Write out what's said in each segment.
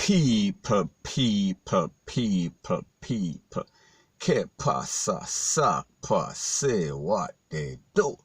People. Que pasa, sapa, say what they do.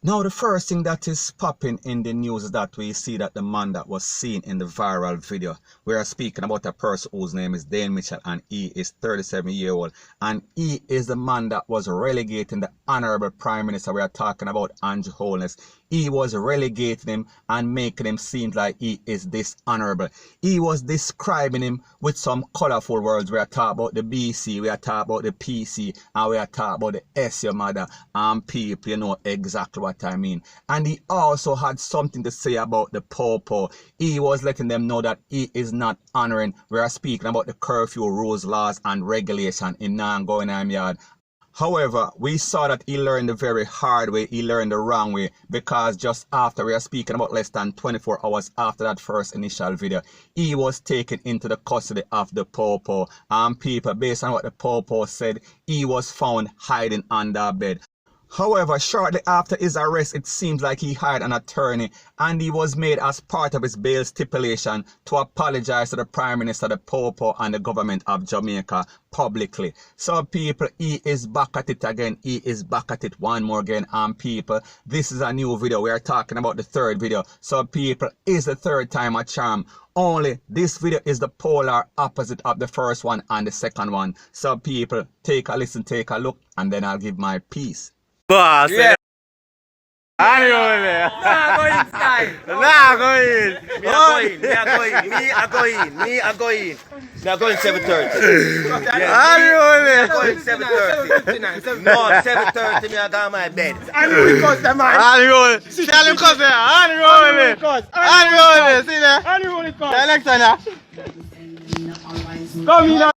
Now, the first thing that is popping in the news is that we see that the man that was seen in the viral video, we are speaking about a person whose name is Dane Mitchell, and he is 37-year-old, and he is the man that was relegating the Honorable Prime Minister. We are talking about Andrew Holness. He was relegating him and making him seem like he is dishonorable. He was describing him with some colorful words. We are talking about the BC, we are talking about the PC, and we are talking about the S, your mother, and people, you know exactly what I mean. And he also had something to say about the P0L. He was letting them know that he is not honoring. We are speaking about the curfew rules, laws, and regulation in Nangoinam Yard. However, we saw that he learned the very hard way, he learned the wrong way, because just after, we are speaking about less than 24 hours after that first initial video, he was taken into the custody of the P0L, and people, based on what the P0L said, he was found hiding under a bed. However, shortly after his arrest, it seems like he hired an attorney, and he was made as part of his bail stipulation to apologize to the Prime Minister, the P0L, and the government of Jamaica publicly. So people, he is back at it again. He is back at it one more again. And people, this is a new video. We are talking about the third video. So people, is the third time a charm. Only this video is the polar opposite of the first one and the second one. So people, take a listen, take a look, and then I'll give my piece. Boss, yeah. Nah, go inside. Nah, go in. Me a go in 7:30. Yeah. Go in 7:30. No, 7:30 me I got my bed. And you cuss them, man. Tell him cuss there. See there. Come here.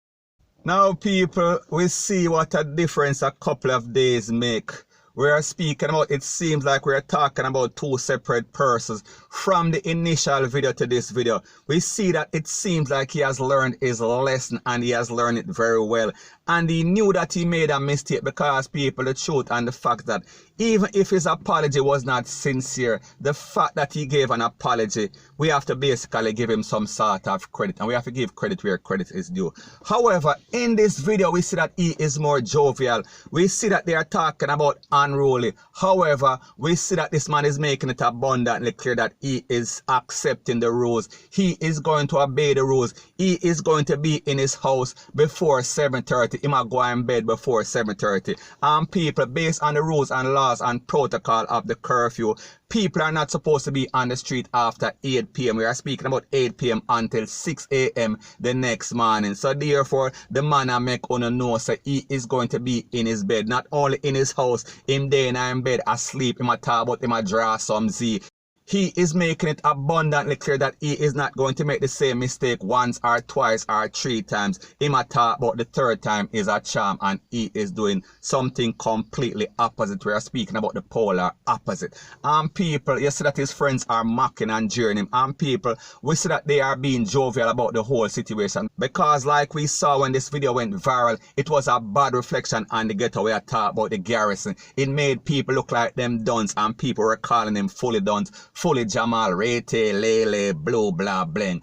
Now people, we see what a difference a couple of days make. We are speaking about, it seems like we are talking about two separate persons. From the initial video to this video, we see that it seems like he has learned his lesson, and he has learned it very well. And he knew that he made a mistake, because people, the truth and the fact that even if his apology was not sincere, the fact that he gave an apology, we have to basically give him some sort of credit, and we have to give credit where credit is due. However, in this video, we see that he is more jovial. We see that they are talking about unruly. However, we see that this man is making it abundantly clear that he is accepting the rules. He is going to obey the rules. He is going to be in his house before 7:30. He might go in bed before 7:30. And people, based on the rules and laws and protocol of the curfew, people are not supposed to be on the street after 8 p.m. We are speaking about 8 p.m. until 6 a.m. the next morning. So therefore, the man I make on a know, so he is going to be in his bed. Not only in his house, him there in bed asleep, he might talk about, he might draw some Z. He is making it abundantly clear that he is not going to make the same mistake once or twice or 3 times. He might talk about the third time is a charm, and he is doing something completely opposite. We are speaking about the polar opposite. And people, you see that his friends are mocking and jeering him. And people, we see that they are being jovial about the whole situation. Because like we saw when this video went viral, it was a bad reflection on the ghetto. We are talking about the garrison. It made people look like them duns, and people were calling them fully duns. Fully Jamal, Rete, Lele, Blue, blah, bling.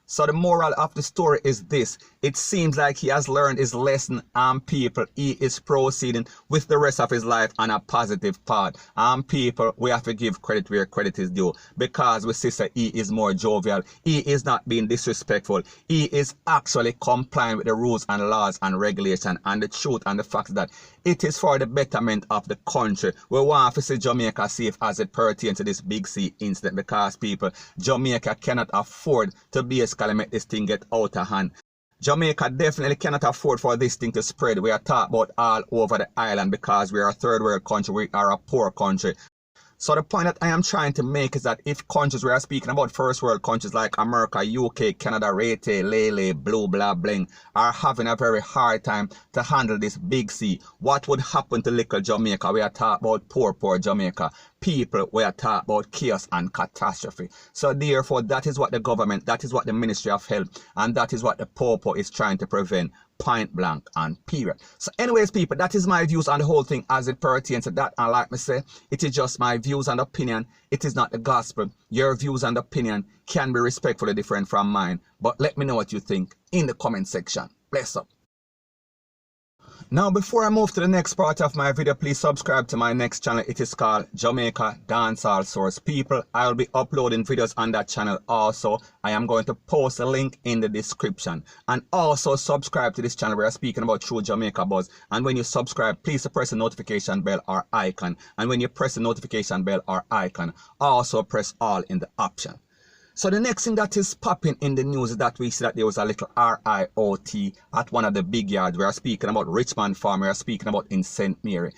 So the moral of the story is this. It seems like he has learned his lesson, and people, he is proceeding with the rest of his life on a positive path. And people, we have to give credit where credit is due, because we see that he is more jovial. He is not being disrespectful. He is actually complying with the rules and laws and regulation, and the truth and the fact that it is for the betterment of the country. We want to see Jamaica safe as it pertains to this Big C incident, because people, Jamaica cannot afford to basically make this thing get out of hand. Jamaica definitely cannot afford for this thing to spread. We are talking about all over the island, because we are a third world country, we are a poor country. So the point that I am trying to make is that if countries, we are speaking about first world countries like America, UK, Canada, Rete, Lele, Blue, blah, bling, are having a very hard time to handle this Big C, what would happen to little Jamaica? We are talking about poor Jamaica. People, we are talking about chaos and catastrophe. So therefore, that is what the government, that is what the Ministry of Health, and that is what the P0L is trying to prevent. point blank and period. So anyways, people, that is my views on the whole thing as it pertains to that. And like me say, it is just my views and opinion. It is not the gospel. Your views and opinion can be respectfully different from mine. But let me know what you think in the comment section. Bless up. Now, before I move to the next part of my video, please subscribe to my next channel. It is called Jamaica Dancehall Source. People, I will be uploading videos on that channel also. I am going to post a link in the description. And also subscribe to this channel where I'm speaking about True Jamaica Buzz. And when you subscribe, please press the notification bell or icon. And when you press the notification bell or icon, also press all in the option. So the next thing that is popping in the news is that we see that there was a little riot at one of the big yards. We are speaking about Richmond Farm. We are speaking about in St. Mary.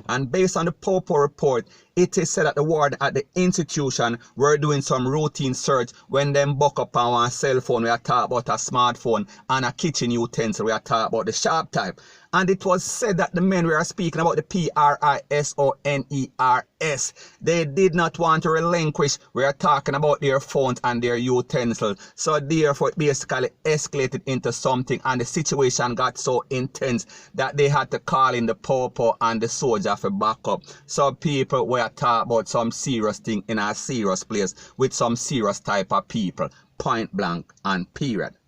And based on the P0L report, it is said that the warden at the institution were doing some routine search when them buck up on one cell phone. We are talking about a smartphone and a kitchen utensil. We are talking about the sharp type. And it was said that the men we are speaking about, the PRISONERS, they did not want to relinquish. We are talking about their phones and their utensils. So therefore it basically escalated into something, and the situation got so intense that they had to call in the P0L and the soldier for backup. So people, we are talking about some serious thing in a serious place with some serious type of people, point blank and period.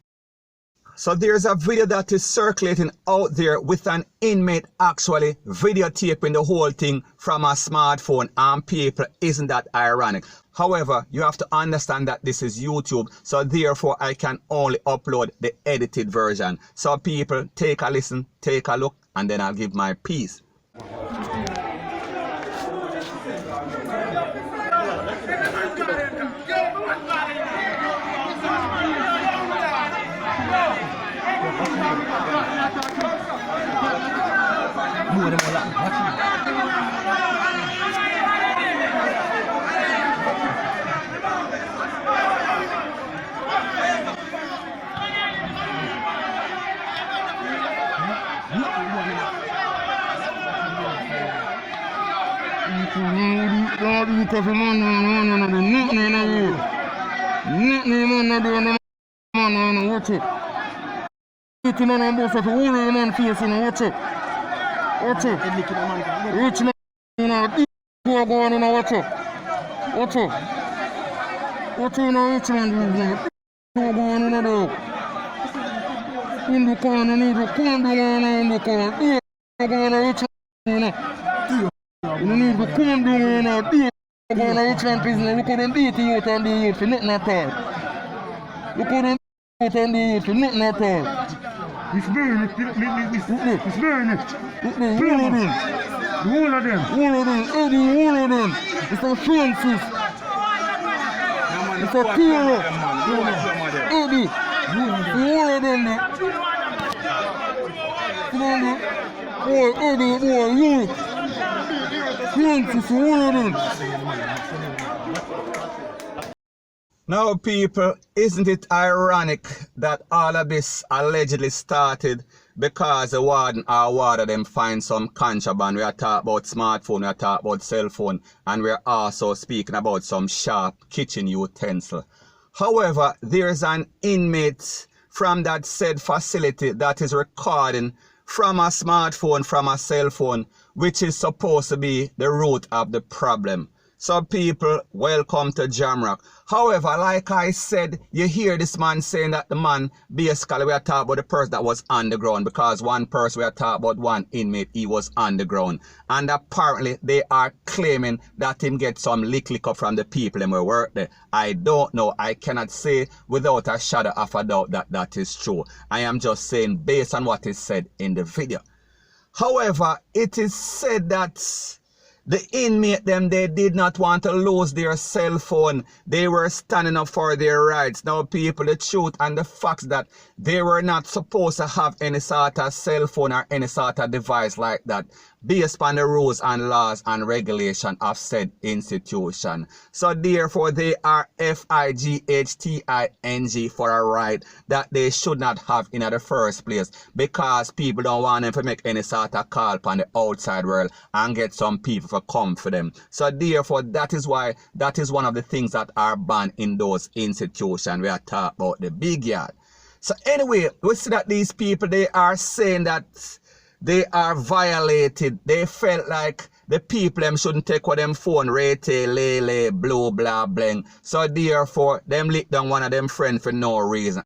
So there's a video that is circulating out there with an inmate actually videotaping the whole thing from a smartphone, and people, isn't that ironic? However, you have to understand that this is YouTube, so therefore I can only upload the edited version. So people, take a listen, take a look, and then I'll give my piece. You need to come down and do it. Go on a Richmond prison. You couldn't beat the youth and the youth for nothing at all. You couldn't beat the youth and the youth for nothing at all. It's burning. It's burning. All of them. All of them. Eddie, all of them. It's a Francis. It's a P0L. Eddie. All of them. Boy, Eddie, boy, youth. Now people, isn't it ironic that all of this allegedly started because the warden or warder them find some contraband? We are talking about smartphone, we are talking about cell phone, and we are also speaking about some sharp kitchen utensil. However, there's an inmate from that said facility that is recording from a smartphone, from a cell phone, which is supposed to be the root of the problem. So people, welcome to Jamrock. However, like I said, you hear this man saying that the man, basically we are talking about the person that was on the ground, because one person, we are talking about one inmate, he was on the ground. And apparently they are claiming that him get some lick up from the people and we work there. I don't know. I cannot say without a shadow of a doubt that that is true. I am just saying based on what is said in the video. However, it is said that the inmate them, they did not want to lose their cell phone. They were standing up for their rights. Now people, the truth and the facts that they were not supposed to have any sort of cell phone or any sort of device like that, based on the rules and laws and regulation of said institution. So therefore they are FIGHTING for a right that they should not have in the first place, because people don't want them to make any sort of call upon the outside world and get some people to come for them. So therefore that is why that is one of the things that are banned in those institutions. We are talking about the big yard. So anyway, we see that these people, they are saying that they are violated. They felt like the people them shouldn't take what them phone rate, lele, blue, blah, bling. So therefore, them lick down one of them friends for no reason.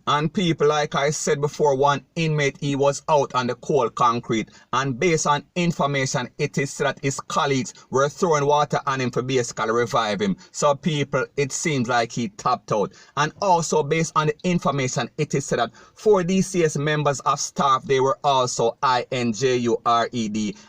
And people, like I said before, one inmate, he was out on the cold concrete. And based on information, it is said that his colleagues were throwing water on him to basically revive him. So people, it seems like he tapped out. And also based on the information, it is said that 4 DCS members of staff, they were also injured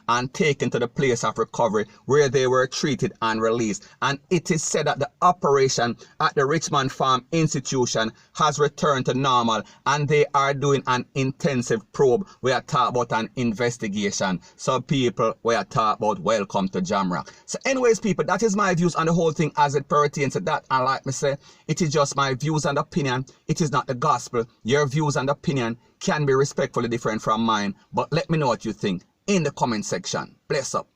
and taken to the place of recovery where they were treated and released. And it is said that the operation at the Richmond Farm Institution has returned to normal, and they are doing an intensive probe. We are talking about an investigation. So people, we are talking about welcome to Jamrock. So anyways people, that is my views on the whole thing as it pertains to that. And like me say, it is just my views and opinion. It is not the gospel. Your views and opinion can be respectfully different from mine, but let me know what you think in the comment section. Bless up.